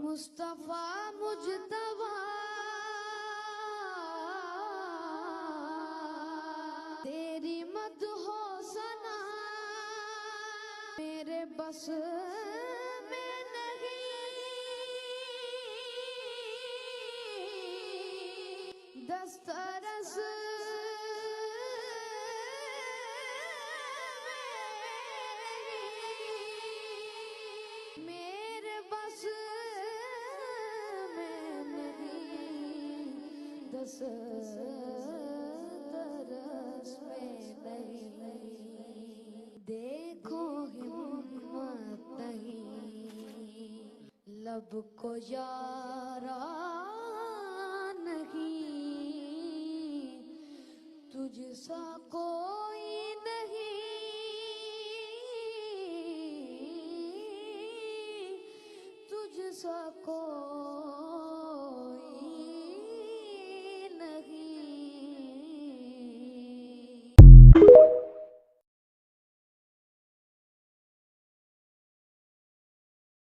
मुस्तफा मुजतबा तेरी मदहो सना मेरे बस में नहीं। दस्तरस मेरे बस में नहीं। दस्तरस में नहीं। देखो हिम्मत नहीं लब को यारा नहीं। तुझसा कोई नहीं। तुझसा कोई